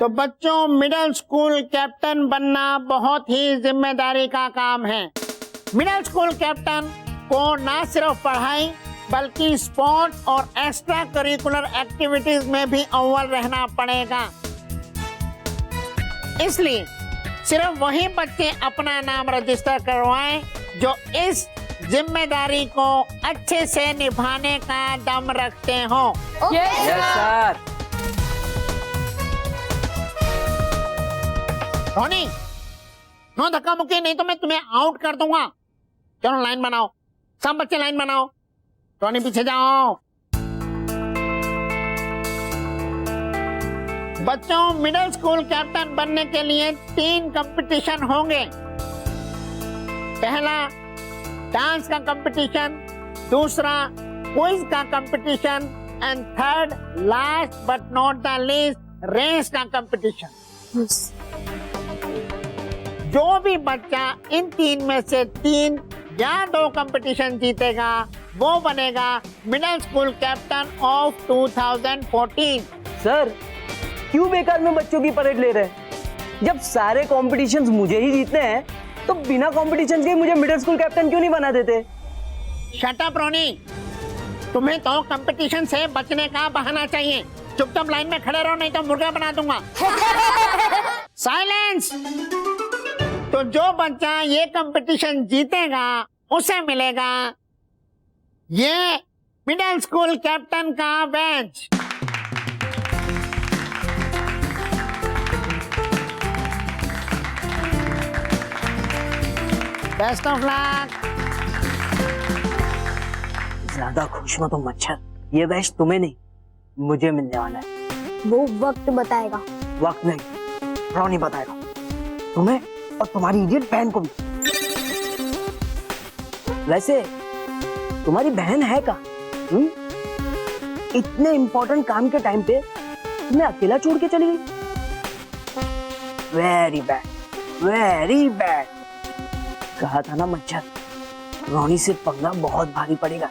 तो बच्चों, middle school captain बनना बहुत ही जिम्मेदारी का काम है। मिडिल स्कूल कैप्टन को ना सिर्फ पढ़ाई बल्कि स्पोर्ट्स और एक्स्ट्रा करिकुलर एक्टिविटीज में भी अव्वल रहना पड़ेगा। इसलिए सिर्फ वही बच्चे अपना नाम रजिस्टर करवाएं जो इस जिम्मेदारी को अच्छे से निभाने का दम रखते हो। Yes sir. रोनी, नो धक्का मुक्की, नहीं तो मैं तुम्हें आउट कर दूंगा। चलो लाइन बनाओ, सब बच्चे लाइन बनाओ। रोनी पीछे जाओ। बच्चों, मिडिल स्कूल कैप्टन बनने के लिए 3 कंपटीशन होंगे। पहला डांस का कंपटीशन, दूसरा क्विज का competition and third last but not the least race का कंपटीशन। जो भी बच्चा इन 3 में से 3 या 2 कंपटीशन जीतेगा वो बनेगा middle school captain of 2014। Sir, क्यों बेकार में बच्चों की परेड ले रहे हैं? जब सारे कॉम्पिटिशन्स मुझे ही जीतने हैं तो बिना कॉम्पिटिशन के मुझे मिडिल स्कूल कैप्टन क्यों नहीं बना देते? शट अप रोनी, तुम्हें तो कंपटीशन से बचने का बहाना चाहिए। चुपचाप लाइन में खड़े रहो, नहीं तो मुर्गा बना दूंगा। साइलेंस। तो जो बच्चा ये कंपटीशन जीतेगा उसे मिलेगा ये मिडिल स्कूल कैप्टन का बैच। Best of luck. ज्यादा खुश मत हो मच्छर, ये बैच तुम्हें नहीं मुझे मिलने वाला है। वो वक्त बताएगा। वक्त नहीं, रोनी बताएगा तुम्हें और तुम्हारी इडियट बहन को भी। वैसे तुम्हारी बहन है का? इतने इंपॉर्टेंट काम के टाइम पे तुम्हें अकेला छोड़ के चली गई। Very bad, very bad. कहा था ना मच्छर, रोनी से पंगा बहुत भारी पड़ेगा।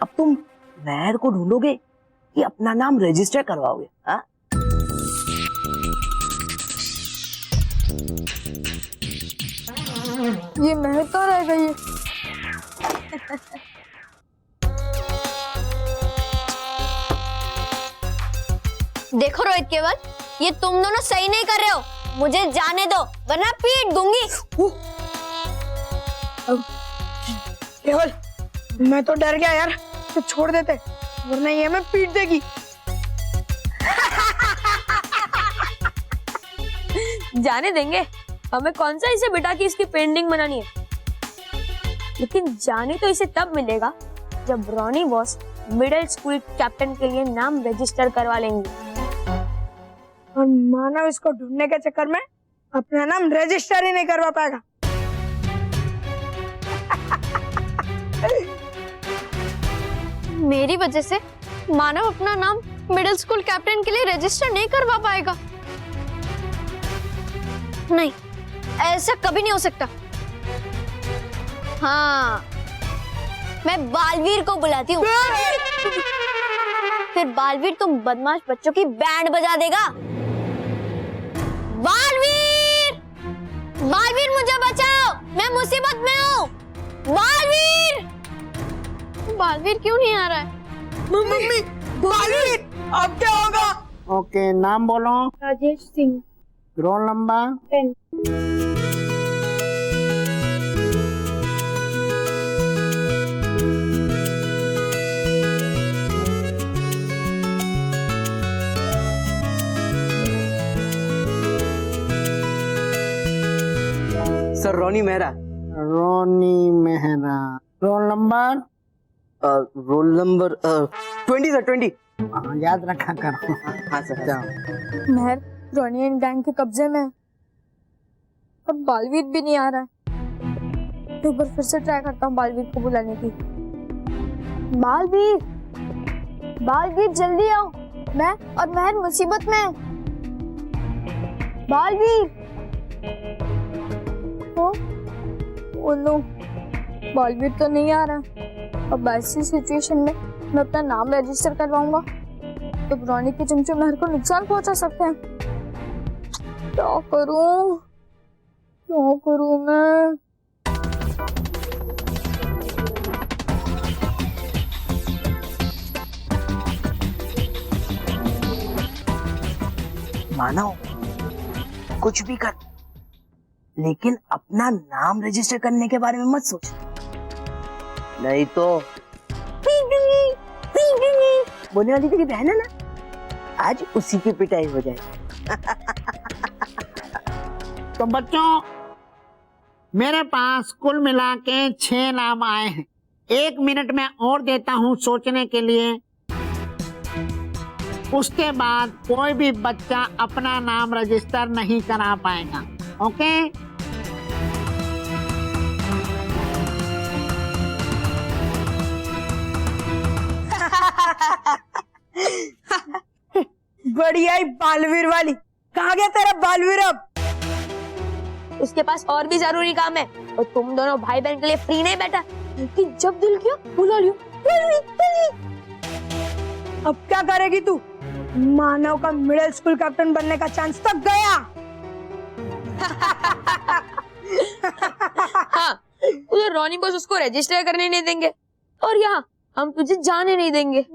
अब तुम महर को ढूंढोगे कि अपना नाम रजिस्टर करवाओगे? हाँ, ये महर तो रह गई है। देखो रोहित केवल, ये तुम दोनों सही नहीं कर रहे हो। मुझे जाने दो वरना पीट दूंगी। केवल, मैं तो डर गया यार, तो छोड़ देते वरना ये हमें पीट देगी। जाने देंगे, हमें कौन सा इसे बिठा के इसकी पेंटिंग बनानी है। लेकिन जाने तो इसे तब मिलेगा जब रोनी बॉस मिडिल स्कूल कैप्टन के लिए नाम रजिस्टर करवा लेंगे। और मानव इसको ढूंढने के चक्कर में अपना नाम रजिस्टर ही नहीं करवा पाएगा। मेरी वजह से मानव अपना नाम मिडिल स्कूल कैप्टन के लिए रजिस्टर नहीं करवा पाएगा। नहीं, ऐसा कभी नहीं हो सकता। हाँ, मैं बालवीर को बुलाती हूँ। फिर बालवीर तुम बदमाश बच्चों की बैंड बजा देगा। बालवीर, बालवीर मुझे बचाओ, मैं मुसीबत में हूँ। बालवीर, बालवीर क्यों नहीं आ रहा है? मम्मी, बालवीर, अब क्या होगा? ओके, नाम बोलो। Rajesh Singh. Roll number 10। Sir, Ronnie Mehra. Ronnie Mehra. Roll number? Roll number 20 sir, 20। याद रखा करो। हाँ सर। जाओ। महर, रोनी एंड गैंग के कब्जे में है और बालवीर भी नहीं आ रहा है। एक बार फिर से ट्राई करता हूँ बालवीर को बुलाने की। बालवीर, बालवीर जल्दी आओ, मैं और महर मुसीबत में है। बालवीर। ओ नो, बालवीर तो नहीं आ रहा। अब ऐसी सिचुएशन में मैं अपना नाम रजिस्टर करवाऊंगा तो रोनी के चमचे महर को नुकसान पहुंचा सकते हैं। क्या करूं मैं? मानो कुछ भी कर, लेकिन अपना नाम रजिस्टर करने के बारे में मत सोच, नहीं तो बोलने वाली तेरी बहन है ना, आज उसी की पिटाई हो जाएगी। तो बच्चों, मेरे पास कुल मिला के 6 नाम आए हैं। 1 मिनट में और देता हूं सोचने के लिए। उसके बाद कोई भी बच्चा अपना नाम रजिस्टर नहीं करा पाएगा। ओके? बढ़िया ही बालवीर वाली। कहाँ गया तेरा बालवीर अब? उसके पास और भी जरूरी काम है और तुम दोनों भाई बहन के लिए फ्री नहीं बैठा कि जब दिल किया बुला लियो। अब क्या करेगी तू? मानव का मिडिल स्कूल कैप्टन बनने का चांस तो गया। हाँ, उधर रोनी बस उसको रजिस्टर करने नहीं देंगे और यहाँ हम तुझे जाने नहीं देंगे।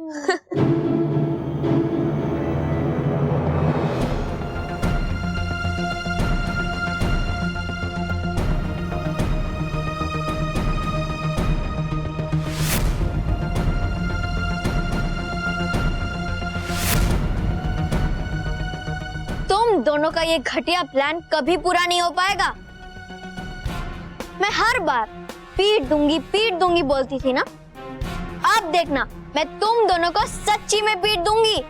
तुम दोनों का ये घटिया प्लान कभी पूरा नहीं हो पाएगा। मैं हर बार पीट दूंगी बोलती थी ना। अब देखना, मैं तुम दोनों को सच्ची में पीट दूंगी।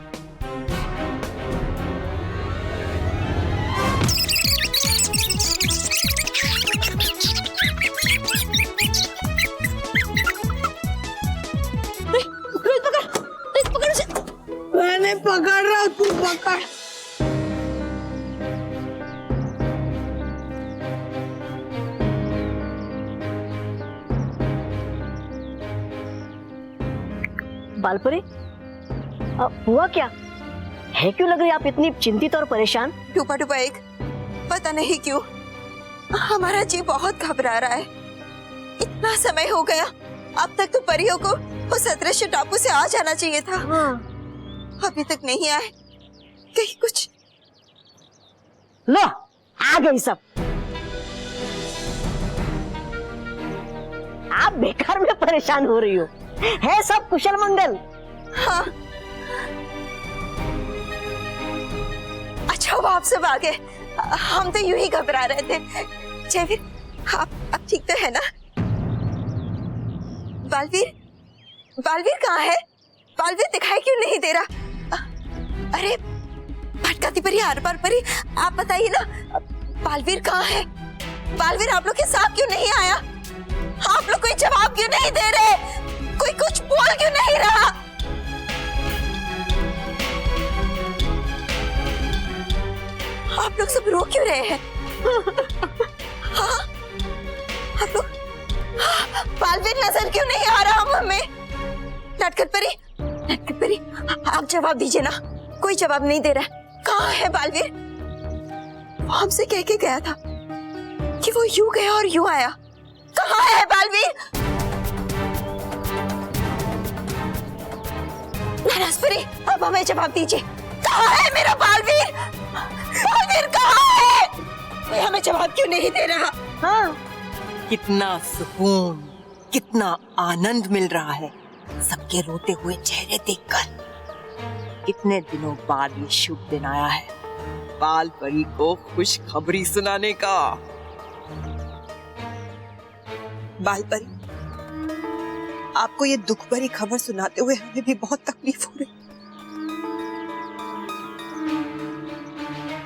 मैंने पकड़ रहा, तू पकड़। बालपुरी, हुआ क्या है? क्यों लग रही आप इतनी चिंतित और परेशान? टूपा टूपा एक, पता नहीं क्यों हमारा जी बहुत घबरा रहा है। इतना समय हो गया, अब तक तो परियों को उस अदृश्य टापू से आ जाना चाहिए था। अभी तक नहीं आए। कहीं कुछ लो, आ गई सब। आप बेकार में परेशान हो रही हो, है सब कुशल मंगल? हाँ। अच्छा हुआ आप सब आ गए, हम तो यूं ही घबरा रहे थे। जयवीर, आप अब ठीक तो है ना? बालवीर कहाँ है? बालवीर दिखाई क्यों नहीं दे रहा? अरे भटकाती परी, आर पार परी, आप बताइए ना, बालवीर कहाँ है? बालवीर आप लोग के साथ क्यों नहीं आया? आप लोग कोई जवाब क्यों नहीं दे रहे? कोई कुछ बोल क्यों नहीं रहा? आप लोग सब रो क्यों रहे हैं? हाँ? आप लोग बालवीर नजर क्यों नहीं आ रहा हमें? नटखट परी, आप जवाब दीजिए ना। कोई जवाब नहीं दे रहा। कहाँ है बालवीर? वो हमसे कह के गया था कि वो यूं गया और यूं आया। कहाँ है बालवीर? नरसपुरी, अब हमें जवाब दीजिए। कहाँ है मेरा बालवीर? बालवीर कहाँ है? कोई हमें जवाब क्यों नहीं दे रहा? हाँ, कितना सुकून, कितना आनंद मिल रहा है सबके रोते हुए चेहरे देखकर। कितने दिनों बाद ये शुभ दिन आया है बाल परी को खुशखबरी सुनाने का। बाल परी, आपको ये दुख भरी खबर सुनाते हुए हमें भी बहुत तकलीफ हो रही,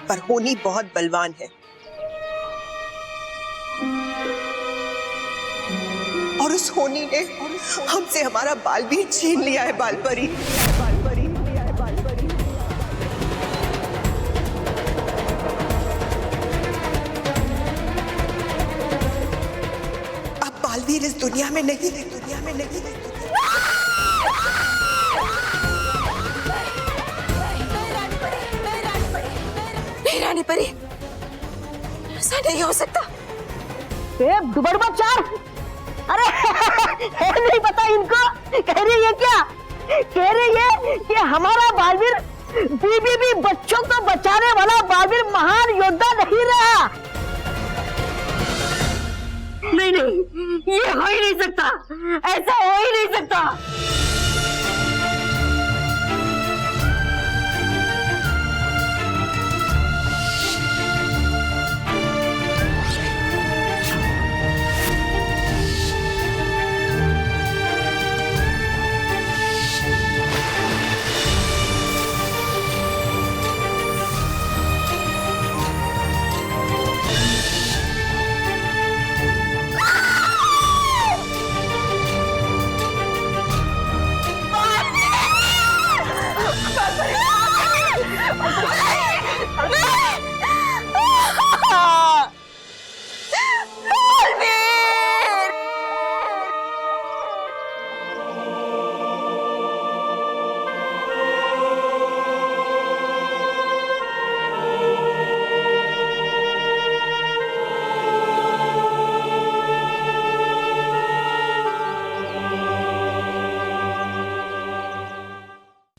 पर होनी बहुत बलवान है और उस होनी ने हमसे हमारा बालवीर छीन लिया है। बाल परी, अब बालवीर इस दुनिया में नहीं है। रानी परी, ऐसा नहीं हो सकता। दुबड़बा चार, अरे है नहीं पता इनको। कह रही है क्या? कह रही है कि हमारा बालवीर बीबी बच्चों को बचाने वाला बालवीर महान योद्धा नहीं रहा। नहीं नहीं, ये हो ही नहीं सकता, ऐसा हो ही नहीं सकता।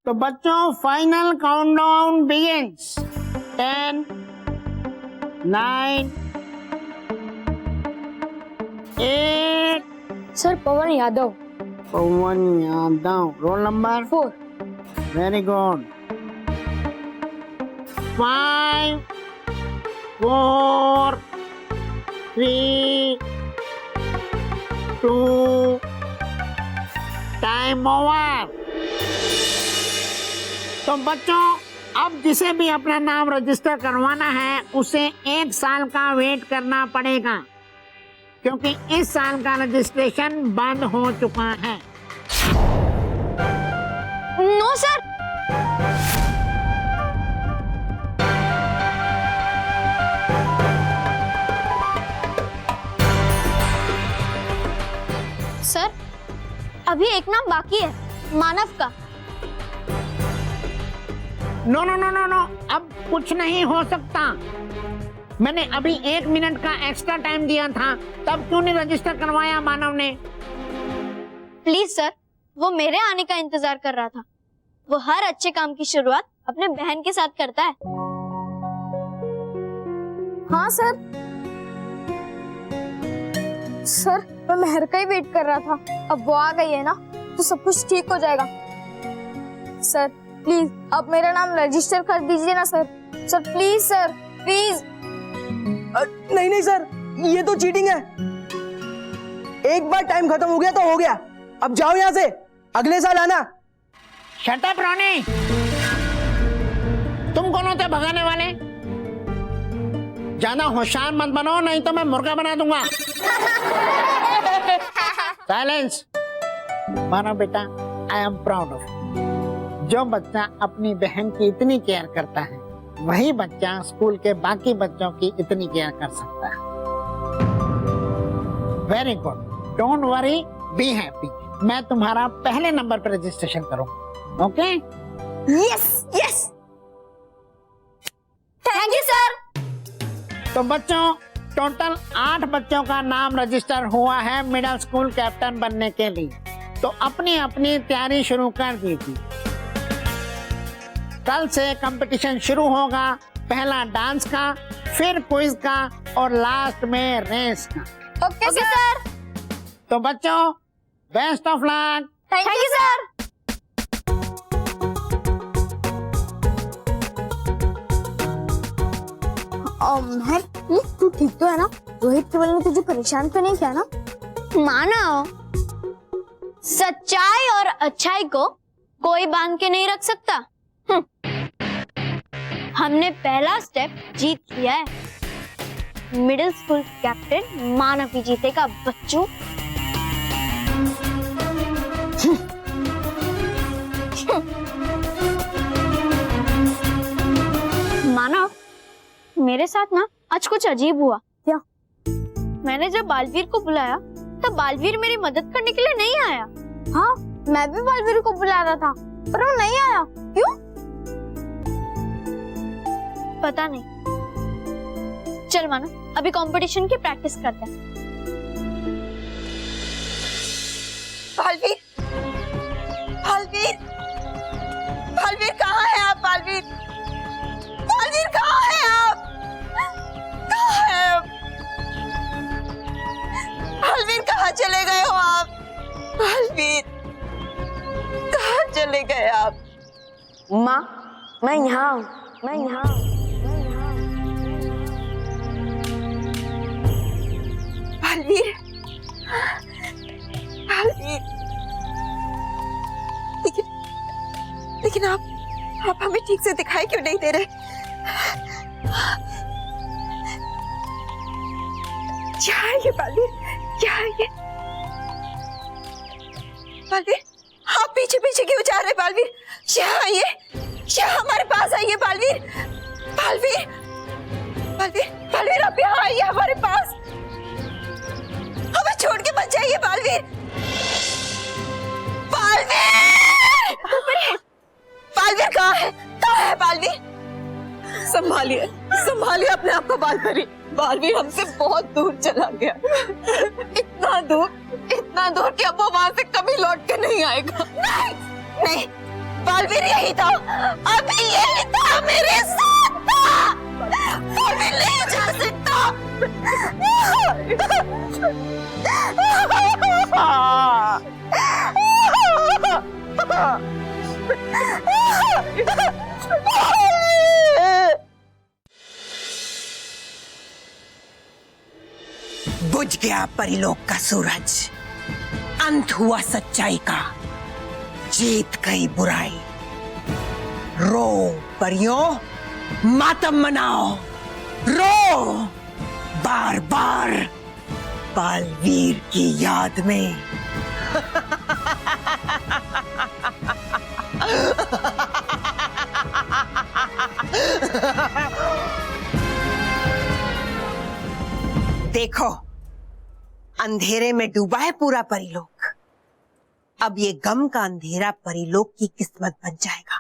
तो बच्चों, final countdown begins. 10, 9, 8। Sir Pawan Yadav. Pawan Yadav, roll number 4। Very good. 5, 4, 3, 2, time over. तो बच्चों, अब जिसे भी अपना नाम रजिस्टर करवाना है उसे 1 साल का वेट करना पड़ेगा, क्योंकि इस साल का रजिस्ट्रेशन बंद हो चुका है। नो सर, सर अभी एक नाम बाकी है, मानव का। No no no no no, अब कुछ नहीं हो सकता। मैंने अभी 1 मिनट का एक्स्ट्रा टाइम दिया था, तब क्यों नहीं रजिस्टर करवाया मानव ने? प्लीज सर, वो मेरे आने का इंतजार कर रहा था। वो हर अच्छे काम की शुरुआत अपने बहन के साथ करता है। हाँ सर। सर मैं मेहर का ही वेट कर रहा था, अब वो आ गई है ना तो सब कुछ ठीक हो जाएगा। सर प्लीज आप मेरा नाम रजिस्टर कर दीजिए ना sir. Sir please sir, please. नहीं नहीं सर, ये तो चीटिंग है। एक बार टाइम खत्म हो गया तो हो गया। अब जाओ यहाँ से, अगले साल आना। शट अप रोनी, तुम कौन होते भगाने वाले? ज्यादा होशियार मत बनो, नहीं तो मैं मुर्गा बना दूंगा। साइलेंस। मानो बेटा, आई एम प्राउड ऑफ। जो बच्चा अपनी बहन की इतनी केयर करता है, वही बच्चा स्कूल के बाकी बच्चों की इतनी केयर कर सकता है। Very good, don't worry, be happy. मैं तुम्हारा पहले नंबर पर रजिस्ट्रेशन करूंगा, okay? Yes yes, thank you sir. तो बच्चों, टोटल 8 बच्चों का नाम रजिस्टर हुआ है मिडिल स्कूल कैप्टन बनने के लिए। तो अपनी अपनी तैयारी शुरू कर दीजिए। कल से कंपटीशन शुरू होगा, पहला डांस का, फिर क्विज का और लास्ट में रेस का। Okay sir. तो बच्चों, best of luck. Thank you sir. तू ठीक तो है ना? रोहित केवल ने तुझे परेशान तो नहीं किया ना? मानो, सच्चाई और अच्छाई को कोई बांध के नहीं रख सकता। हमने पहला स्टेप जीत लिया है। मिडिल स्कूल कैप्टन मानव ही जीतेगा बच्चों। मानव, मेरे साथ ना आज कुछ अजीब हुआ। क्या? मैंने जब बालवीर को बुलाया तब बालवीर मेरी मदद करने के लिए नहीं आया। हाँ, मैं भी बालवीर को बुला रहा था पर वो नहीं आया। क्यों? पता नहीं, चल मानो, अभी कंपटीशन की प्रैक्टिस करते हैं। बालवीर, बालवीर, बालवीर कहाँ है आप? बालवीर, बालवीर कहाँ है आप? कहाँ है आप? बालवीर कहाँ चले गए हो आप? बालवीर कहाँ चले गए आप? माँ, मैं यहाँ हूँ, मैं यहाँ हूँ। बालवीर, बालवीर, लेकिन आप हमें ठीक से दिखाई क्यों नहीं दे रहे? क्या है ये बालवीर? क्या है ये? बालवीर, आप पीछे पीछे क्यों जा रहे बालवीर? यहाँ आइए, यहाँ हमारे पास आइए बालवीर, बालवीर, बालवीर, बालवीर आप यहाँ आइए हमारे पास, हमें छोड़ के मत जाइए बालवीर, बालवीर, बालवीर कहाँ है? कहाँ है बालवीर? संभालिए, संभालिए अपने आप को बालवीर, बालवीर हमसे बहुत दूर चला गया, इतना दूर कि अब वो वहां से कभी लौट के नहीं आएगा। नहीं, नहीं, बालवीर यही था, अभी यही था, मेरे साथ था, बालवीर नहीं जा सकता। बुझ गया परिलोक का सूरज, अंत हुआ सच्चाई का, जीत गई बुराई। रो परियों, मातम मनाओ, रो बार बार बालवीर की याद में। देखो, अंधेरे में डूबा है पूरा परिलोक। अब ये गम का अंधेरा परिलोक की किस्मत बन जाएगा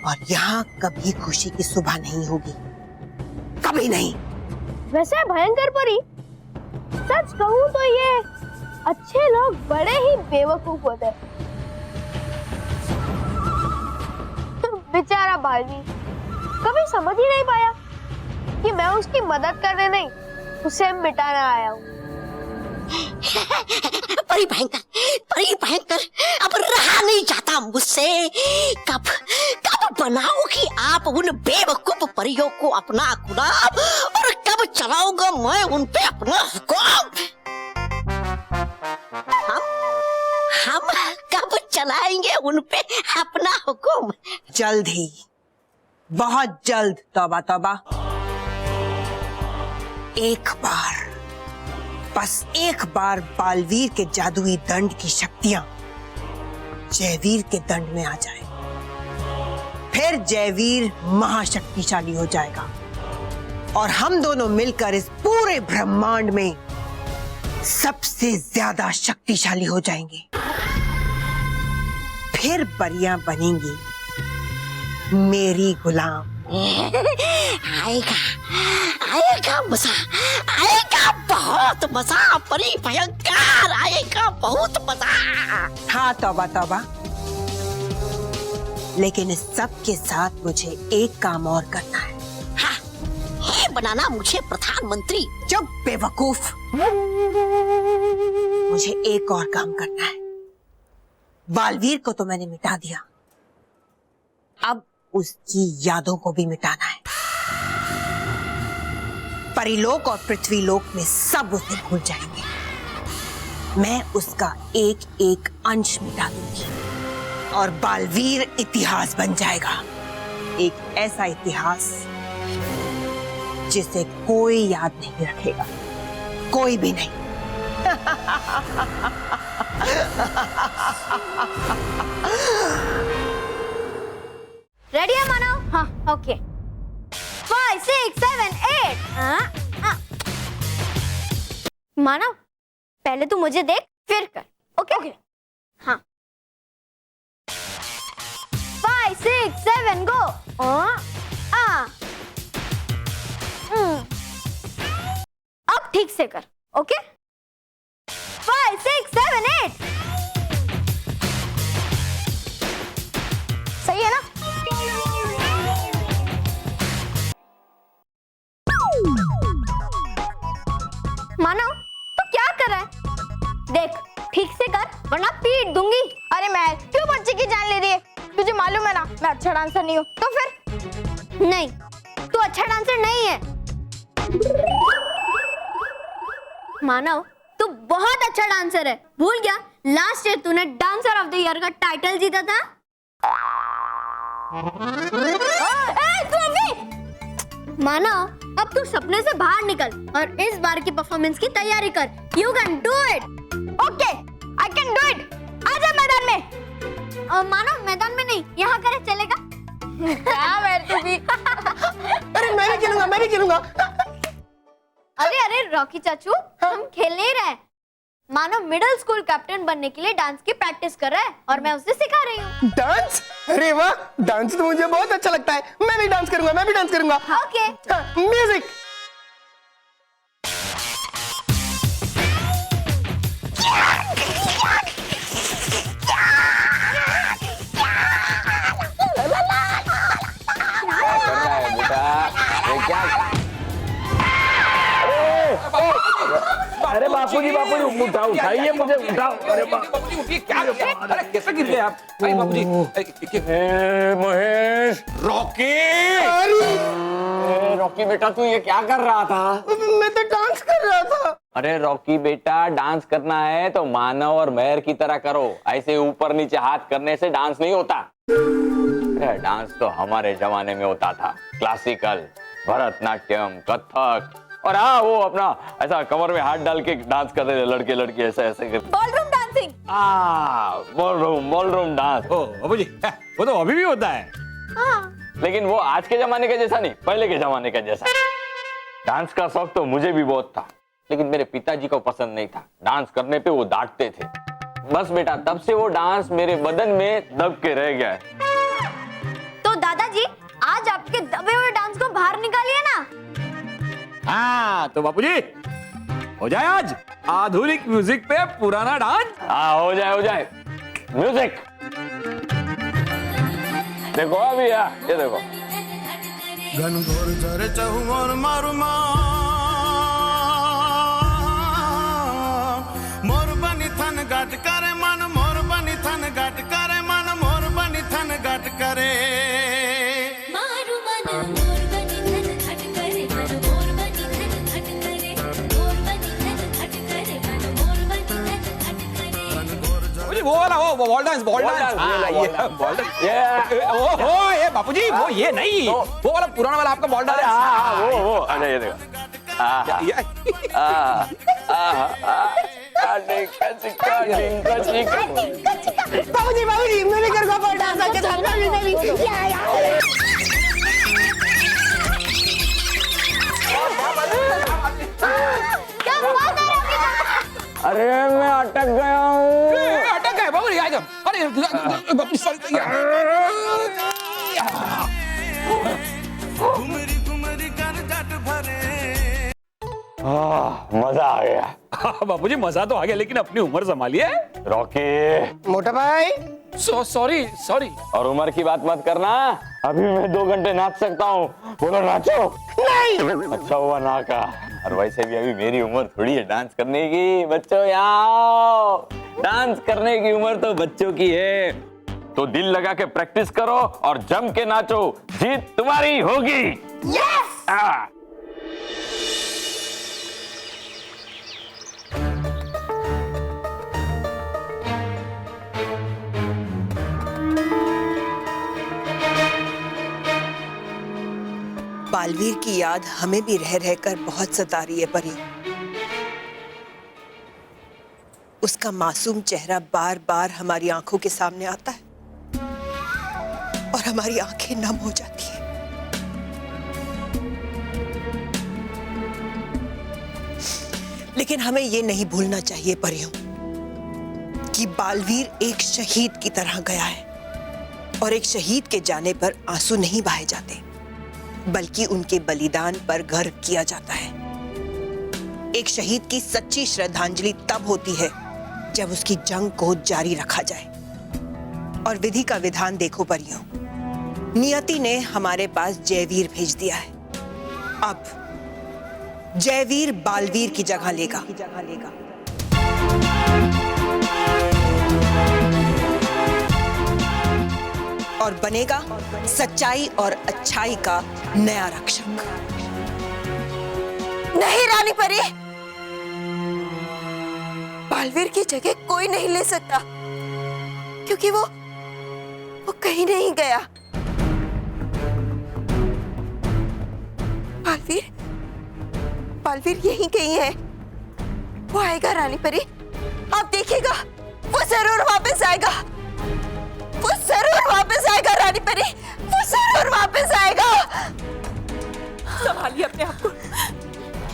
और यहाँ कभी खुशी की सुबह नहीं होगी, कभी नहीं। वैसे भयंकर परी, सच कहूँ तो ये अच्छे लोग बड़े ही बेवकूफ होते हैं। बेचारा बालवीर कभी समझ ही नहीं पाया कि मैं उसकी मदद करने नहीं, उसे मिटाने आया हूँ। परी भयंकर, अब रहा नहीं जाता मुझसे। कब बनाओगी आप उन बेवकूफ परियों को अपना गुलाम, और कब चलाऊंगा मैं उन पे अपना हुक्म? हम कब चलाएंगे उन पे अपना हुक्म? जल्द ही, बहुत जल्द। तौबा तौबा। एक बार, बस एक बार बालवीर के जादुई दंड की शक्तियां जयवीर के दंड में आ जाए, फिर जयवीर महाशक्तिशाली हो जाएगा और हम दोनों मिलकर इस पूरे ब्रह्मांड में सबसे ज्यादा शक्तिशाली हो जाएंगे। फिर परियां बनेंगी मेरी गुलाम। आएगा मजा, आएगा बहुत मजा, परी भयंकर, आएगा बहुत मजा। हाँ तौबा तौबा, लेकिन इस सब के साथ मुझे एक काम और करना है। हाँ, है बनाना मुझे प्रधानमंत्री। चुप बेवकूफ, मुझे एक और काम करना है। बालवीर को तो मैंने मिटा दिया, अब उसकी यादों को भी मिटाना है। परिलोक और पृथ्वीलोक में सब उसे भूल जाएंगे। मैं उसका एक एक अंश मिटा दूंगी और बालवीर इतिहास बन जाएगा। एक ऐसा इतिहास जिसे कोई याद नहीं रखेगा, कोई भी नहीं। रेडी है मानव? हाँ, ओके। 5, 6, 7, 8। मानव, पहले तू मुझे देख, फिर कर। ओके? हाँ। 5, 6, 7, गो। ठीक से कर, ओके? 5, 6, 7, 8 सही है ना? मानव तू क्या कर रहा है? देख ठीक से कर वरना पीट दूंगी। अरे मैं क्यों बच्चे की जान ले रही है? तुझे मालूम है ना मैं अच्छा डांसर नहीं हूँ। तो फिर नहीं, तू अच्छा डांसर नहीं है। मानव तू बहुत अच्छा डांसर है। भूल गया लास्ट ईयर तूने डांसर ऑफ द ईयर का टाइटल जीता था। मानव अब तू सपने से बाहर निकल और इस बार की परफॉर्मेंस की तैयारी कर। You can do it. Okay I can do it. आजा मैदान में। मानव मैदान में नहीं, यहाँ करे चलेगा? क्या मैं तू भी। अरे मैं भी खेलूंगा। अरे अरे रॉकी चाचू, हम खेल नहीं रहे। मानव मिडिल स्कूल कैप्टन बनने के लिए डांस की प्रैक्टिस कर रहा है और मैं उसे सिखा रही हूँ। डांस? अरे वाह, डांस तो मुझे बहुत अच्छा लगता है। मैं भी डांस करूंगा। ओके। म्यूजिक। अरे बापूजी उठाइए मुझे, उठाओ। अरे बापूजी उठिए, क्या अरे कैसे गिर गए आप? भाई बापूजी महेश। रॉकी बेटा तू ये क्या कर रहा था? मैं तो डांस कर रहा था। अरे रॉकी बेटा डांस करना है तो मानव और महर की तरह करो, ऐसे ऊपर नीचे हाथ करने से डांस नहीं होता। डांस तो हमारे जमाने में होता था, क्लासिकल, भरतनाट्यम, कथक, और हाँ वो अपना ऐसा कमर में हाथ डाल के डांस करते थे लड़के लड़की, ऐसे करते। Ballroom dancing. Ballroom dance. ओ बाबूजी वो तो अभी भी होता है। लेकिन वो आज के जमाने का जैसा नहीं, पहले के जमाने का जैसा। डांस का शौक तो मुझे भी बहुत था, लेकिन मेरे पिताजी को पसंद नहीं था। डांस करने पे वो डांटते थे। बस बेटा तब से वो डांस मेरे बदन में दब के रह गया है। तो दादाजी आज आपके दबे हुए डांस को बाहर निकालिए ना। हाँ तो बापूजी हो जाए आज आधुनिक म्यूजिक पे पुराना डांस। हाँ हो जाए म्यूजिक। देखो अभी ये देखो। घनघोर झरे चहुओर मारुमा मोर बनी थन गाट करे मन, मोर बनी थन गाट करे मन, मोर बनी थन गाट करे मारू मन, मोर बनी थन घट करे मन, मोर बनी थन घट करे, मोर बनी थन घट करे मन, मोर बनी थन घट करे। बापूजी वो वाला वो बॉल डांस। हाँ ये बॉल डांस। ये बापूजी वो ये नहीं, वो वाला पुराना वाला आपका बॉल डांस। हाँ वो अरे ये देखो। बाबूजी मेरे घर का बॉल डांस आके था। क्या हुआ था? अरे मैं अटक गया हूँ। अटक गए बाबूजी? अरे बापूजी सॉरी। घुमरी घुमरी कर जट भरे। मजा आ गया। बापूजी मजा तो आ गया, लेकिन अपनी उम्र संभालिए। रॉकी मोटा भाई सॉरी। और उम्र की बात मत करना। अभी मैं 2 घंटे नाच सकता हूँ। बोलो नाचो। नहीं अच्छा हुआ ना का। और वैसे भी अभी मेरी उम्र थोड़ी है डांस करने की। बच्चों यहाँ आओ, डांस करने की उम्र तो बच्चों की है। तो दिल लगा के प्रैक्टिस करो और जम के नाचो, जीत तुम्हारी होगी। यस। बालवीर की याद हमें भी रह रहकर बहुत सता रही है परी। उसका मासूम चेहरा बार बार हमारी आंखों के सामने आता है और हमारी आंखें नम हो जाती हैं। लेकिन हमें यह नहीं भूलना चाहिए परियों कि बालवीर एक शहीद की तरह गया है, और एक शहीद के जाने पर आंसू नहीं बहाए जाते, बल्कि उनके बलिदान पर गर्व किया जाता है। एक शहीद की सच्ची श्रद्धांजलि तब होती है जब उसकी जंग को जारी रखा जाए। और विधि का विधान देखो परियों, नियति ने हमारे पास जयवीर भेज दिया है। अब जयवीर बालवीर की जगह लेगा। और बनेगा सच्चाई और अच्छाई का नया रक्षक। नहीं रानी परी, बालवीर की जगह कोई नहीं ले सकता, क्योंकि वो कहीं नहीं गया। बालवीर यहीं कहीं है। वो आएगा रानी परी, आप देखिएगा, वो जरूर वापस आएगा। वो जरूर वापस आएगा रानी परी, वो जरूर वापस आएगा। संभालिए अपने आप को,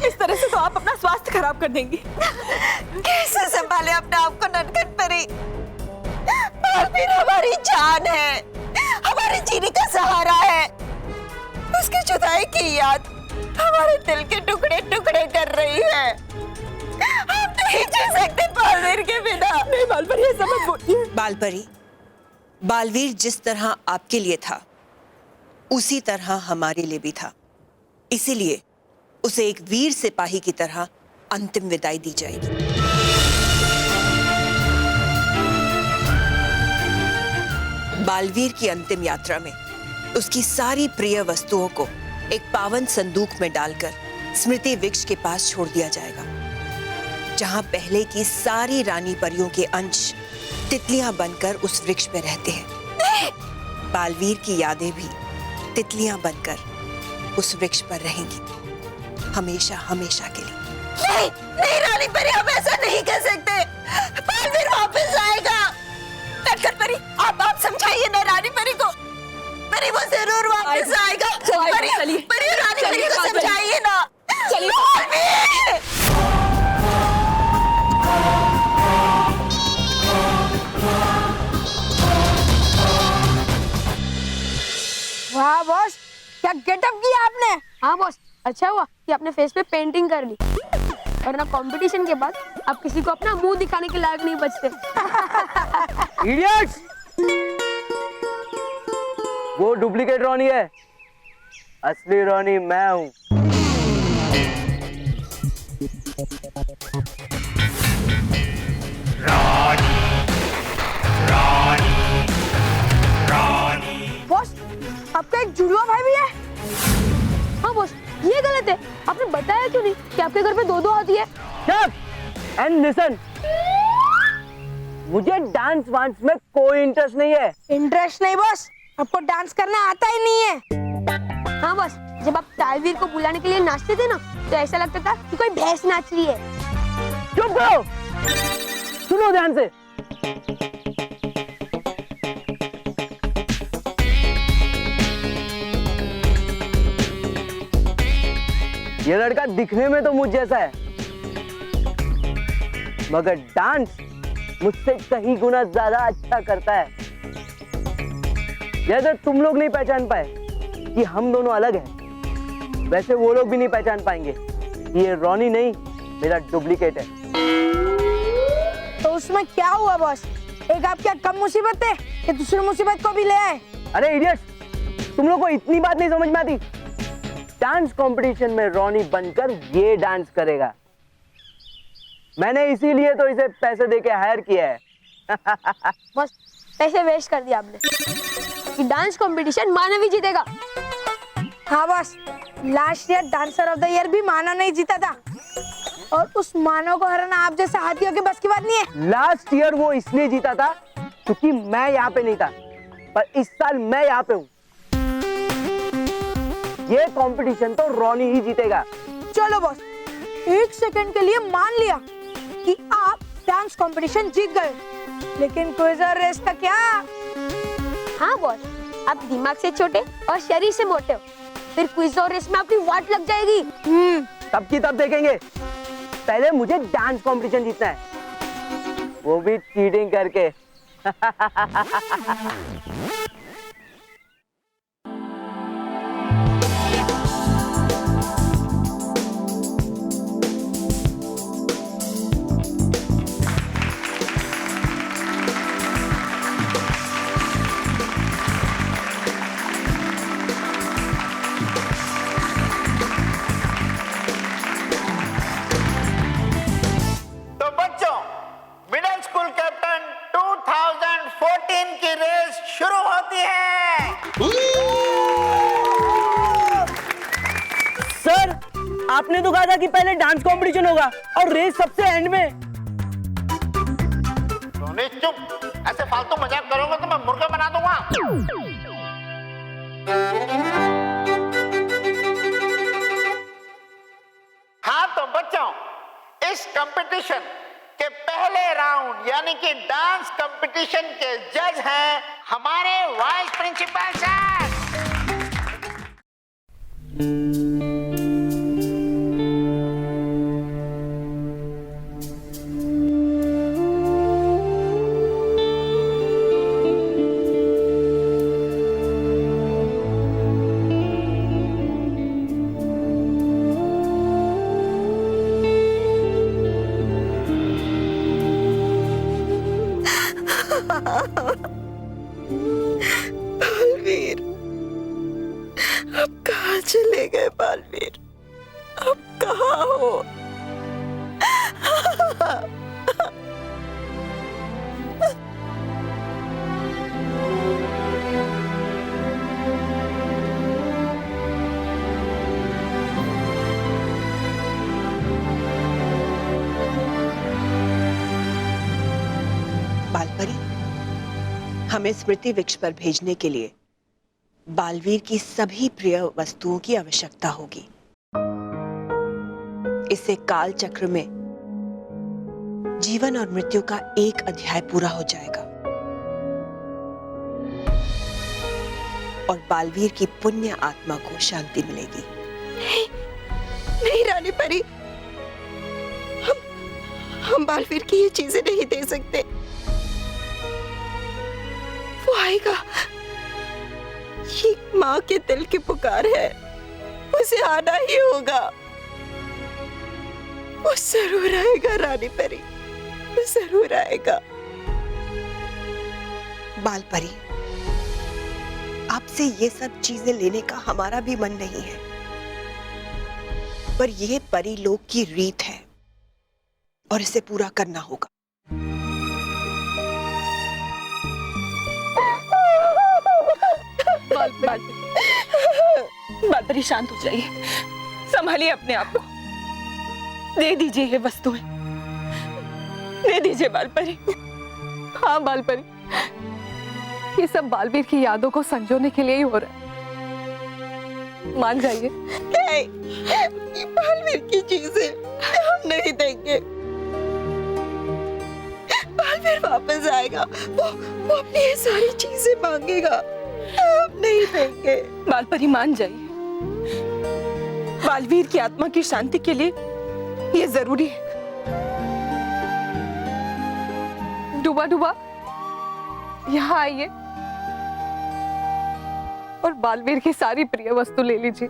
इस तरह से तो आप अपना स्वास्थ्य खराब कर देंगी। कैसे संभाले अपने आप को नटखट परी? बालवीर हमारी जान है, हमारे जीने का सहारा है। उसकी जुदाई की याद हमारे दिल के टुकड़े टुकड़े कर रही है। हम नहीं जी सकते बालवीर के बिना। नहीं बालपरी, ये समझ बोलिए। बालपरी, बालवीर जिस तरह आपके लिए था उसी तरह हमारे लिए भी था। इसीलिए उसे एक वीर सिपाही की तरह अंतिम विदाई दी जाएगी। बालवीर की अंतिम यात्रा में उसकी सारी प्रिय वस्तुओं को एक पावन संदूक में डालकर स्मृति वृक्ष के पास छोड़ दिया जाएगा, जहां पहले की सारी रानी परियों के अंश तितलियां बनकर उस वृक्ष पे रहते हैं। बालवीर की यादें भी तितलियां बनकर उस वृक्ष पर रहेंगी, हमेशा हमेशा के लिए। नहीं, नहीं रानी परी, हम ऐसा नहीं कर सकते। बालवीर वापस आएगा। नटखट परी, आप समझाइए ना रानी परी को। परी, वो जरूर वापस आएगा। परी, परी, रानी परी को समझाइए ना। चलिए। वाह बॉस, क्या गेटअप किया आपने। हाँ बॉस, अच्छा हुआ कि आपने फेस पे पेंटिंग कर ली, वरना कंपटीशन के बाद आप किसी को अपना मुंह दिखाने के लायक नहीं बचते। इडियट्स! वो डुप्लीकेट रॉनी है, असली रॉनी मैं हूं। बॉस, आपका एक जुड़वा भाई भी है। हाँ बॉस, ये गलत है। आपने बताया क्यों नहीं कि आपके घर पे दो दो हाथी है? एंड लिसन, मुझे डांस वांस में कोई इंटरेस्ट नहीं है। इंटरेस्ट नहीं बॉस, आपको डांस करना आता ही नहीं है। हाँ बॉस, जब आप तालवीर को बुलाने के लिए नाचते थे ना, तो ऐसा लगता था कि कोई भैंस नाच रही है। चुप करो, सुनो ध्यान से। ये लड़का दिखने में तो मुझ जैसा है, मगर डांस मुझसे कहीं गुना ज्यादा अच्छा करता है। जैसे तुम लोग नहीं पहचान पाए कि हम दोनों अलग हैं, वैसे वो लोग भी नहीं पहचान पाएंगे कि ये रॉनी नहीं, मेरा डुप्लीकेट है। तो उसमें क्या हुआ बॉस? एक आप क्या कम मुसीबत है कि दूसरी मुसीबत को भी ले आए? अरे इडियट, तुम लोग को इतनी बात नहीं समझ में आती। डांस कंपटीशन में रॉनी बनकर ये डांस करेगा। मैंने इसीलिए तो इसे पैसे देके हायर किया है। बस पैसे वेस्ट कर दिया आपने कि डांस कंपटीशन मानव ही जीतेगा। हाँ boss, last year dancer of the year भी मानव नहीं जीता था, और उस मानव को हराना आप जैसे हाथियों के बस की बात नहीं है। लास्ट ईयर वो इसलिए जीता था क्योंकि मैं यहाँ पे नहीं था, पर इस साल मैं यहाँ पे हूँ। ये कंपटीशन तो रॉनी ही जीतेगा। चलो बॉस, एक सेकंड के लिए मान लिया कि आप डांस कंपटीशन जीत गए, लेकिन क्विज और रेस का क्या? हाँ बॉस, आप दिमाग से छोटे और शरीर से मोटे हो, फिर क्विज और रेस में आपकी वाट लग जाएगी। तब की तब देखेंगे, पहले मुझे डांस कंपटीशन जीतना है, वो भी चीटिंग करके। आपने तो कहा था कि पहले डांस कंपटीशन होगा और रेस सबसे एंड में। रोनी चुप, ऐसे फालतू मजाक करोगे तो मैं मुर्गा बना दूंगा। हाँ तो बच्चों, इस कंपटीशन के पहले राउंड यानी कि डांस कंपटीशन के जज हैं हमारे वाइस प्रिंसिपल सर। बालवीर, अब कहाँ चले गए बालवीर? अब कहाँ हो? बालपरी, हमें स्मृति वृक्ष पर भेजने के लिए बालवीर की सभी प्रिय वस्तुओं की आवश्यकता होगी। इससे काल चक्र में जीवन और मृत्यु का एक अध्याय पूरा हो जाएगा और बालवीर की पुण्य आत्मा को शांति मिलेगी। नहीं, नहीं रानी परी, हम बालवीर की ये चीजें नहीं दे सकते। वो आएगा, ये माँ के दिल की पुकार है, उसे आना ही होगा। वो जरूर आएगा रानी परी, वो जरूर आएगा। बालपरी, आपसे ये सब चीजें लेने का हमारा भी मन नहीं है, पर यह परी लोक की रीत है और इसे पूरा करना होगा। बालपरी शांत हो जाइए, संभालिए अपने आप को। दे दीजिए ये वस्तुएं, दे दीजिए बालपरी। हाँ बालपरी, ये सब बालवीर की यादों को संजोने के लिए ही हो रहा है, मान जाइए। ये बालवीर की चीजें हम नहीं देंगे। बालवीर वापस आएगा, वो अपनी ये सारी चीजें मांगेगा, हम नहीं देंगे। बालपरी मान जाइए, बालवीर की आत्मा की शांति के लिए ये जरूरी है। डूबा डूबा, यहाँ आइए और बालवीर की सारी प्रिय वस्तु ले लीजिए।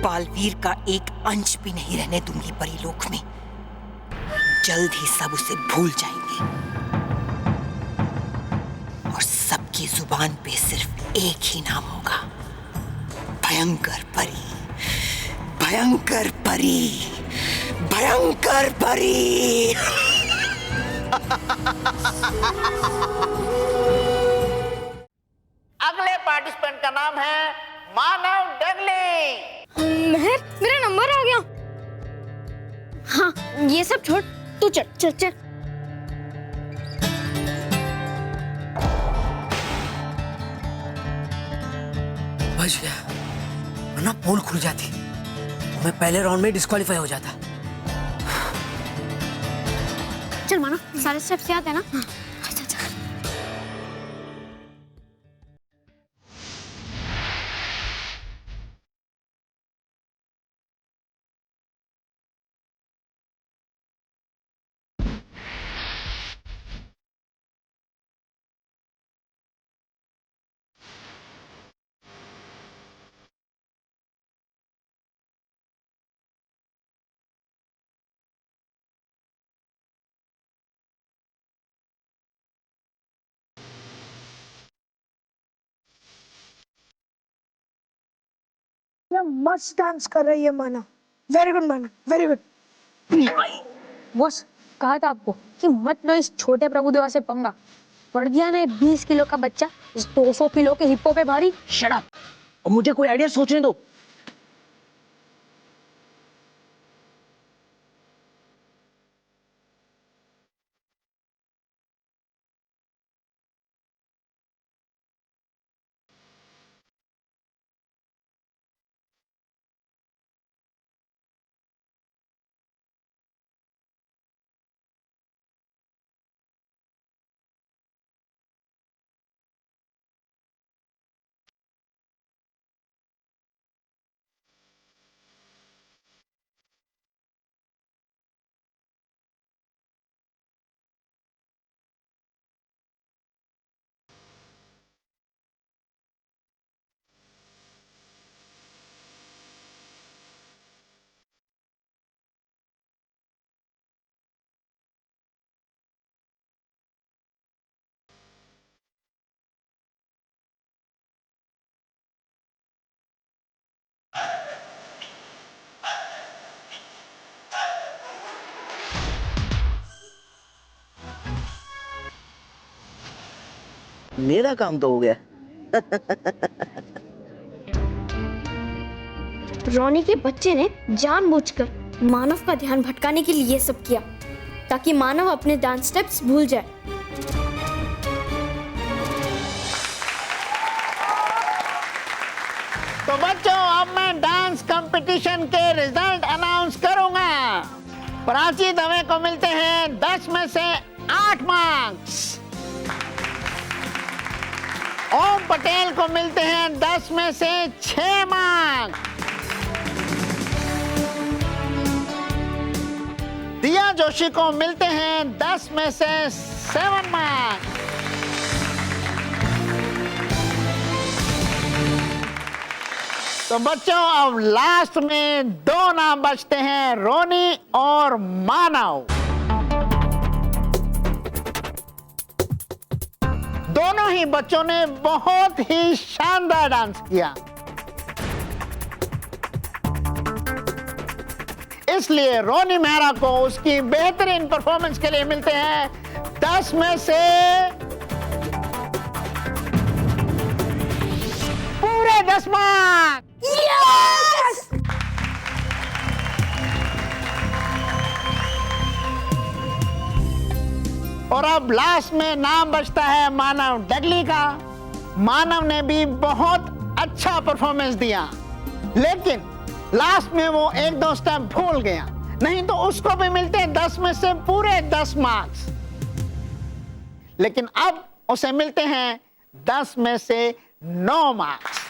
बालवीर का एक अंश भी नहीं रहने दूंगी परीलोक में। जल्द ही सब उसे भूल जाएंगे और सबकी जुबान पे सिर्फ एक ही नाम होगा, भयंकर परी, भयंकर परी, भयंकर परी। अगले पार्टिसिपेंट का नाम है मानव डगले। महर, मेरा नंबर आ गया। हाँ, ये सब छोड़, तू चल चल चल। बच गया, वरना पोल खुल जाती, मैं पहले राउंड में डिस्क्वालीफाई हो जाता। चल मानो, सारे स्टेप्स याद है ना? चल चल। क्या मस्त डांस कर रही है माना। वेरी गुड माना, वेरी गुड। बॉस, कहा था आपको कि मत लो इस छोटे प्रभुदेवा से पंगा। पड़ गया ना 20 किलो का बच्चा इस 200 किलो के हिप्पो पे भारी। शट अप, और मुझे कोई आइडिया सोचने दो। मेरा काम तो हो गया। रोनी के बच्चे ने जानबूझकर मानव का ध्यान भटकाने के लिए ये सब किया, ताकि मानव अपने डांस स्टेप्स भूल जाए। तो बच्चों, अब मैं डांस कंपटीशन के रिजल्ट अनाउंस करूंगा। प्राची दवे को मिलते हैं 10 में से 8 मार्क्स। ओम पटेल को मिलते हैं 10 में से 6 मार्क्स। दिया जोशी को मिलते हैं 10 में से 7 मार्क्स। तो बच्चों, अब लास्ट में 2 नाम बचते हैं, रोनी और मानव। दोनों ही बच्चों ने बहुत ही शानदार डांस किया, इसलिए रोनी मेहरा को उसकी बेहतरीन परफॉर्मेंस के लिए मिलते हैं 10 में से पूरे 10 मार्क्स। यस! और अब लास्ट में नाम बचता है मानव डगली का। मानव ने भी बहुत अच्छा परफॉर्मेंस दिया, लेकिन लास्ट में वो 1-2 स्टेप भूल गया, नहीं तो उसको भी मिलते 10 में से पूरे 10 मार्क्स। लेकिन अब उसे मिलते हैं 10 में से 9 मार्क्स।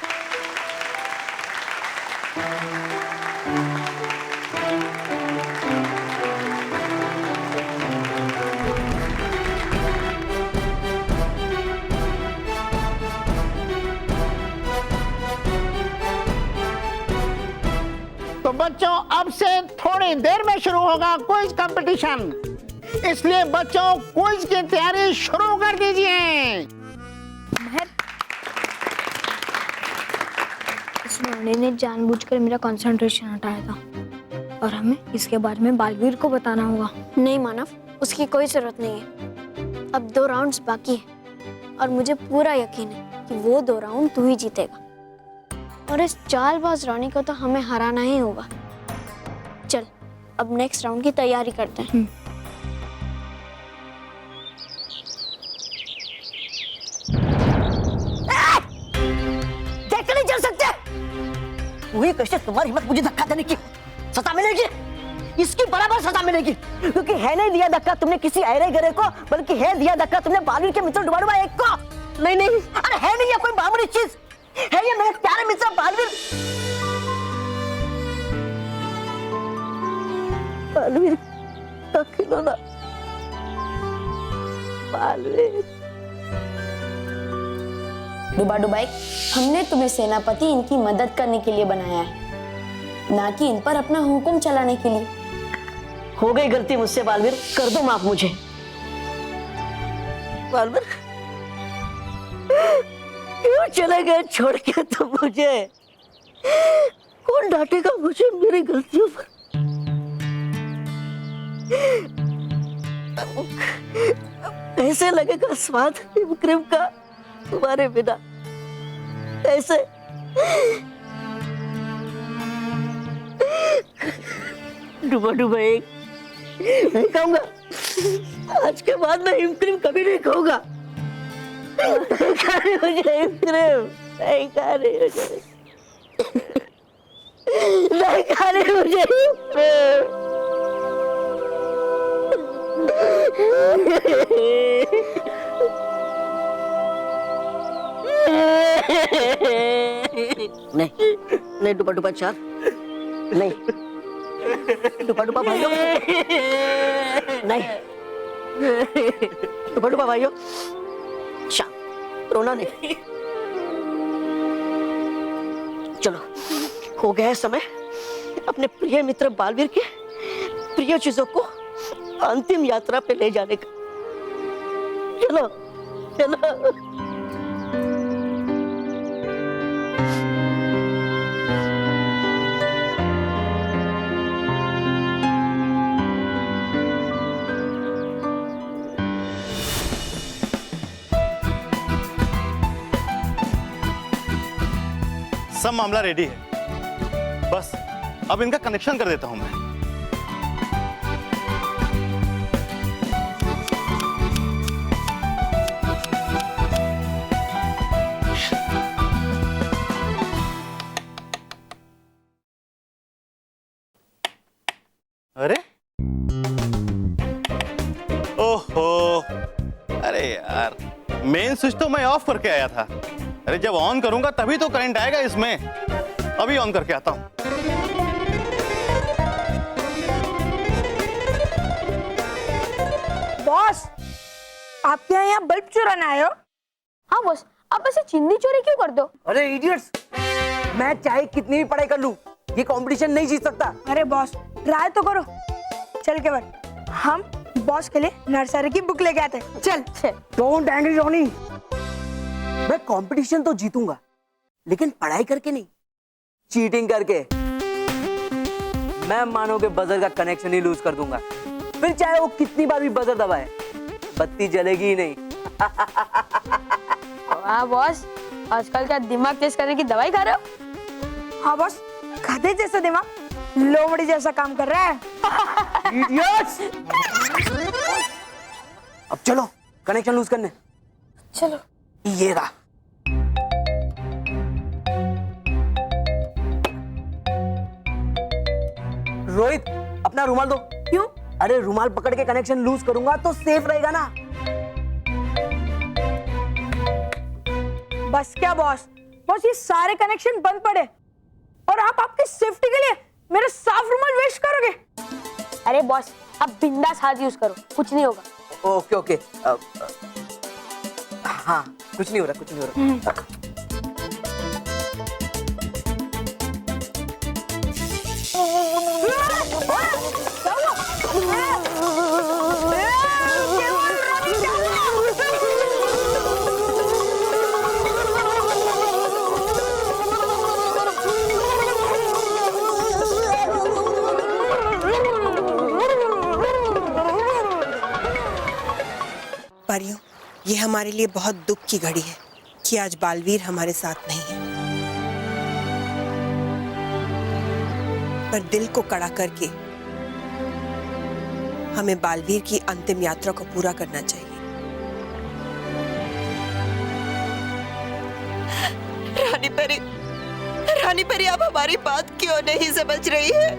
तो बच्चों, अब से थोड़ी देर में शुरू होगा क्विज कंपटीशन, इसलिए बच्चों क्विज की तैयारी शुरू कर दीजिए। इस रोनी ने जानबूझकर मेरा कंसंट्रेशन हटाया था और हमें इसके बारे में बालवीर को बताना होगा। नहीं मानव, उसकी कोई जरूरत नहीं है। अब 2 राउंड्स बाकी है और मुझे पूरा यकीन है कि वो 2 राउंड तू ही जीतेगा, और इस चालबाज रोनी को तो हमें हराना ही होगा। चल, अब नेक्स्ट राउंड की तैयारी करते हैं। देख नहीं चल सकते। हुई कैसे तुम्हारी हिम्मत मुझे धक्का देने की? सजा मिलेगी, इसकी बराबर सजा मिलेगी, क्योंकि है नहीं दिया धक्का तुमने किसी ऐरे गरे को, बल्कि है दिया धक्का तुमने बालवीर के मित्र डुबा एक को। नहीं नहीं, अरे है नहीं ये कोई मामूली चीज, है ये मेरे प्यारे मित्र बालवीर। बालवीर का खिलौना, बालवीर। डुबा डुबाई, हमने तुम्हें सेनापति इनकी मदद करने के लिए बनाया है, ना कि इन पर अपना हुक्म चलाने के लिए। हो गई गलती मुझसे बालवीर, कर दो माफ मुझे। बालवीर क्यों चले गए छोड़ के तुम मुझे? कौन डांटेगा मुझे मेरी गलतियों पर? कैसे लगेगा स्वाद क्रीम का तुम्हारे बिना? कैसे? डुबा डुबा एक नहीं खाऊंगा, आज के बाद मैं हिम क्रीम कभी नहीं खाऊंगा। नहीं खा रही मुझे हिम क्रीम, नहीं खा रही मुझे, नहीं खा रही मुझे हिम क्रीम। नहीं नहीं डुबा डुबा चार नहीं, डुबा डुबा भाइयों नहीं, डुबा डुबा भाइयों चार, रोना नहीं। चलो हो गया है समय अपने प्रिय मित्र बालवीर के प्रिय चीजों को अंतिम यात्रा पे ले जाने का। चलो चलो। सब मामला रेडी है, बस अब इनका कनेक्शन कर देता हूं मैं। अरे ओहो, अरे यार मेन स्विच तो मैं ऑफ करके आया था। अरे जब ऑन करूंगा तभी तो करंट आएगा इसमें, अभी ऑन करके आता हूं। बॉस, आपके यहाँ बल्ब चुराने आए हो? हाँ बॉस, आप ऐसे चिंदी चोरी क्यों कर दो? अरे इडियट्स, मैं चाहे कितनी भी पढ़ाई कर लूं, ये कंपटीशन नहीं जीत सकता। अरे बॉस ट्राई तो करो। चल केवल, हम बॉस के लिए नर्सरी की बुक लेके आते हैं। चल चल। डोंट एंग्री रॉनी, मैं कंपटीशन तो जीतूंगा, लेकिन पढ़ाई करके नहीं, चीटिंग करके। मैं मानो के बजर का कनेक्शन ही लूज कर दूंगा, फिर चाहे वो कितनी बार भी बजर दबाए, बत्ती जलेगी ही नहीं। हाँ बॉस, आजकल क्या दिमाग तेज करने की दवाई खा रहे हो? हाँ बॉस, गधे जैसा दिमाग लोमड़ी जैसा काम कर रहा है। इडियट्स! अब चलो कनेक्शन लूज करने। चलो। ये रहा। रोहित, अपना रुमाल दो। क्यों? अरे रुमाल पकड़ के कनेक्शन लूज करूंगा तो सेफ रहेगा ना। बस क्या बॉस, बॉस ये सारे कनेक्शन बंद पड़े और आप आपकी सेफ्टी के लिए मेरा साफ रुमाल वेस्ट करोगे? अरे बॉस, अब बिंदास हाथ यूज करो, कुछ नहीं होगा। ओके ओके, हाँ कुछ नहीं हो रहा, कुछ नहीं हो रहा। परियों, ये हमारे लिए बहुत दुख की घड़ी है कि आज बालवीर हमारे साथ नहीं है, पर दिल को कड़ा करके हमें बालवीर की अंतिम यात्रा को पूरा करना चाहिए। रानी परी आप हमारी बात क्यों नहीं समझ रही है?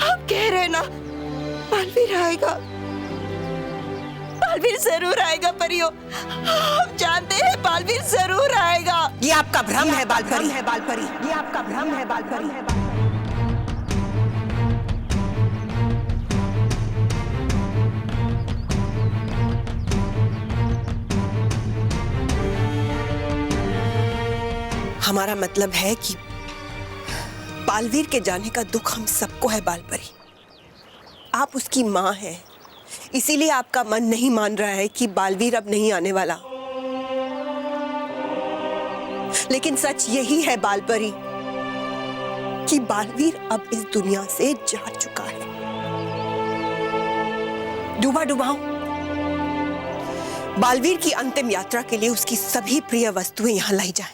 आप कह रहे ना बालवीर आएगा, बालवीर जरूर आएगा परियो। आप जानते हैं बालवीर जरूर आएगा। ये आपका भ्रम है बालपरी, ये आपका भ्रम है बालपरी। हमारा मतलब है कि बालवीर के जाने का दुख हम सबको है बालपरी। आप उसकी माँ हैं, इसीलिए आपका मन नहीं मान रहा है कि बालवीर अब नहीं आने वाला। लेकिन सच यही है बालपरी कि बालवीर अब इस दुनिया से जा चुका है। डूबा डुबाओ। बालवीर की अंतिम यात्रा के लिए उसकी सभी प्रिय वस्तुएं यहां लाई जाएं।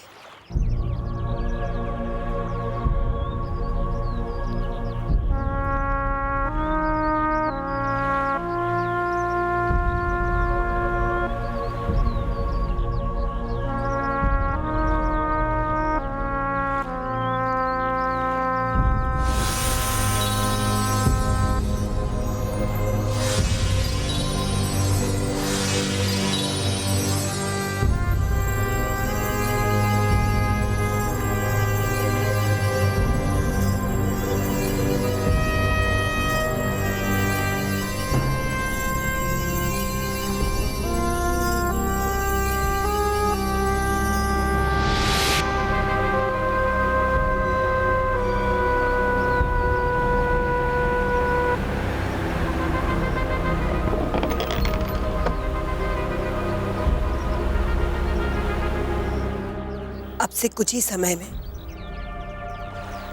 अब से कुछ ही समय में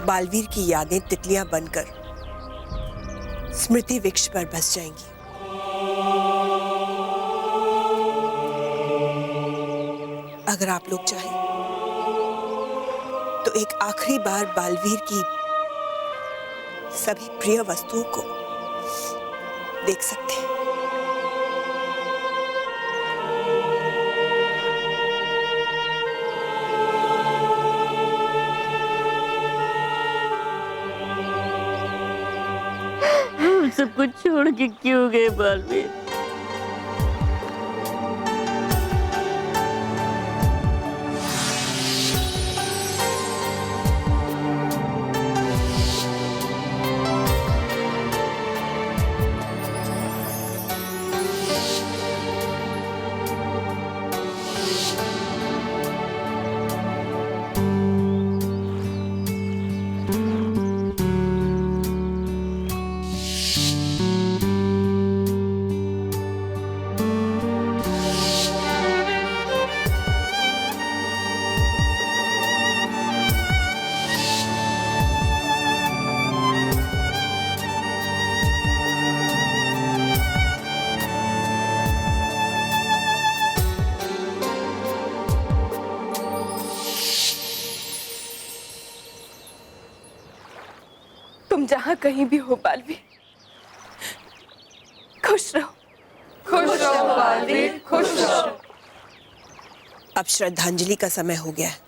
बालवीर की यादें तितलियां बनकर स्मृति वृक्ष पर बस जाएंगी। अगर आप लोग चाहें तो एक आखिरी बार बालवीर की सभी प्रिय वस्तुओं को देख सकते हैं। सब कुछ छोड़ के क्यों गए बालवीर? तुम जहां कहीं भी हो बालवीर, खुश रहो। खुश रहो बालवीर, खुश रहो। अब श्रद्धांजलि का समय हो गया है।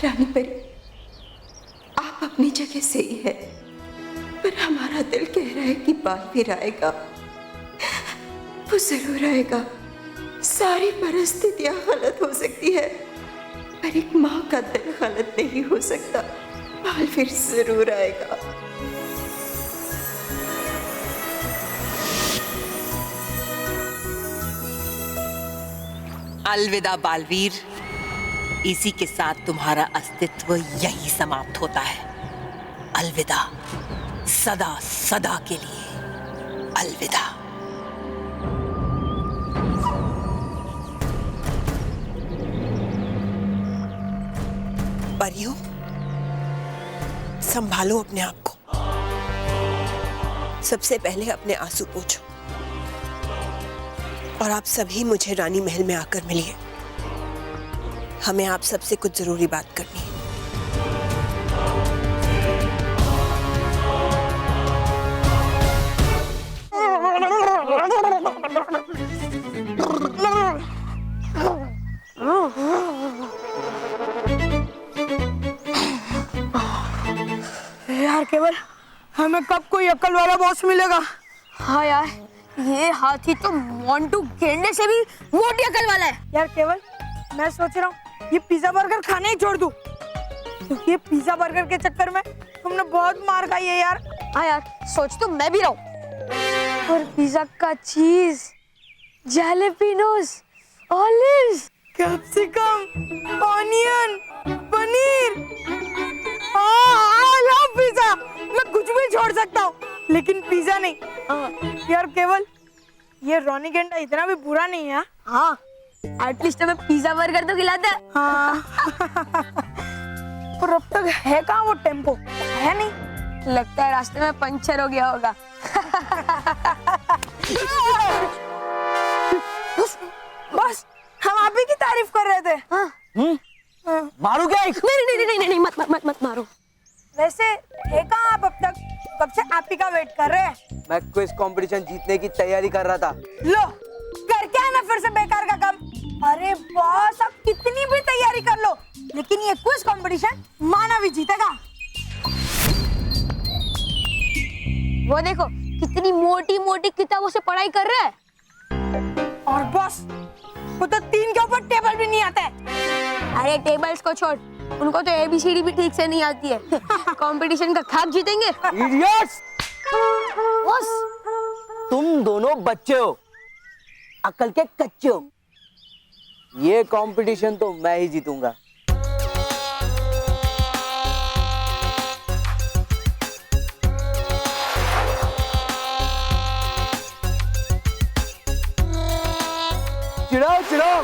रानी परी, आप अपनी जगह सही है, पर हमारा दिल कह रहा है कि बालवीर आएगा। वो जरूर आएगा। सारी परिस्थितियां गलत हो सकती है, पर एक माँ का दिल गलत नहीं हो सकता। बालवीर जरूर आएगा। अलविदा बालवीर, इसी के साथ तुम्हारा अस्तित्व यही समाप्त होता है। अलविदा, सदा सदा के लिए अलविदा। परियों, संभालो अपने आप को। सबसे पहले अपने आंसू पोंछो और आप सभी मुझे रानी महल में आकर मिलिए। हमें आप सबसे कुछ जरूरी बात करनी है। यार केवल, हमें कब कोई अक्ल वाला बॉस मिलेगा? हाँ यार, ये हाथी तो मोंटू गेंडे से भी मोटी अकल वाला है। यार केवल, मैं सोच रहा हूँ ये पिज्जा बर्गर खाने ही छोड़ दूं, क्योंकि ये पिज्जा बर्गर के चक्कर में हमने बहुत मार खाई है यार। हाँ यार, सोच तो मैं भी रहा हूँ। और पिज्जा का cheese, jalapenos, olives, capsicum, onion, paneer, I love pizza. मैं कुछ भी छोड़ सकता हूँ, लेकिन पिज्जा नहीं। यार केवल, ये रोनी गेंडा इतना भी बुरा नहीं है। हाँ, एटलीस्ट हमें पिज्जा बर्गर तो खिलाता है। हाँ। पर अब तक है कहाँ वो टेम्पो? है नहीं, लगता है रास्ते में पंचर हो गया होगा। बस हम आप ही की तारीफ कर रहे थे। मारू क्या? नहीं, मत मारो। वैसे है कहाँ आप अब तक? कब से आप ही का वेट कर रहे हैं। मैं क्विज कंपटीशन जीतने की तैयारी कर रहा था। लो, कर क्या है ना फिर से बेकार का काम। अरे बॉस, आप कितनी भी तैयारी कर लो, लेकिन ये क्विज कंपटीशन माना भी जीतेगा। वो देखो, कितनी मोटी मोटी किताबों से पढ़ाई कर रहा है। और बॉस, वो तो 3 के ऊपर टेबल भी नहीं आता है। अरे टेबल्स को छोड़, उनको तो ABCD भी ठीक से नहीं आती है। कंपटीशन का खाक जीतेंगे। इडियट्स! बॉस, तुम दोनों बच्चे हो, अकल के कच्चे हो। ये कंपटीशन तो मैं ही जीतूंगा। चिढ़ाओ चिढ़ाओ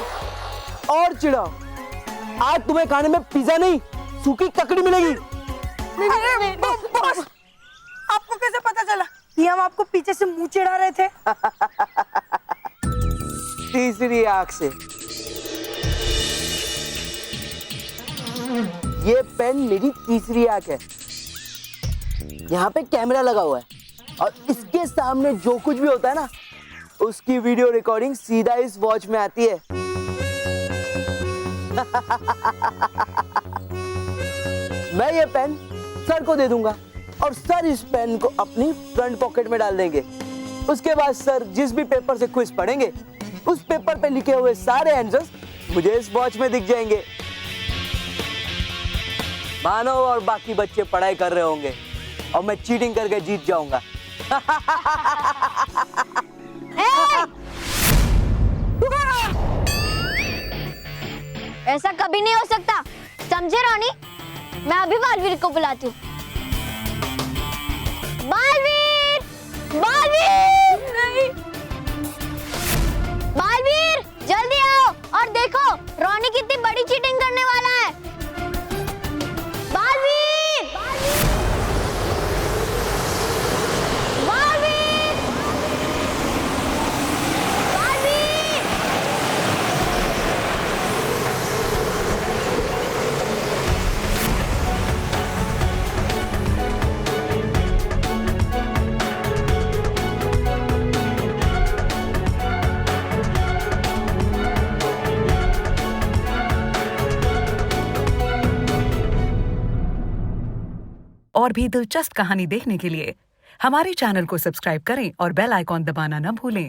और चिढ़ाओ। आज तुम्हें खाने में पिज्जा नहीं, सूखी ककड़ी मिलेगी। नहीं, बॉस, आपको कैसे पता चला कि हम आपको पीछे से मुंह चिढ़ा रहे थे? तीसरी आंख से। ये पेन मेरी तीसरी आंख है। यहाँ पे कैमरा लगा हुआ है और इसके सामने जो कुछ भी होता है ना, उसकी वीडियो रिकॉर्डिंग सीधा इस वॉच में आती है। मैं ये पेन सर को दे दूंगा और सर इस पेन को अपनी फ्रंट पॉकेट में डाल देंगे। उसके बाद सर जिस भी पेपर से क्विज पढ़ेंगे, उस पेपर पे लिखे हुए सारे आंसर्स मुझे इस वॉच में दिख जाएंगे। मानव और बाकी बच्चे पढ़ाई कर रहे होंगे और मैं चीटिंग करके जीत जाऊंगा। ऐसा कभी नहीं हो सकता, समझे रोनी? मैं अभी बालवीर को बुलाती हूँ। बालवीर! बालवीर! नहीं। बालवीर, जल्दी आओ और देखो रोनी कितनी बड़ी चीटिंग करने वाला है। बालवीर! बालवीर! बालवीर! और भी दिलचस्प कहानी देखने के लिए हमारे चैनल को सब्सक्राइब करें और बेल आइकॉन दबाना न भूलें।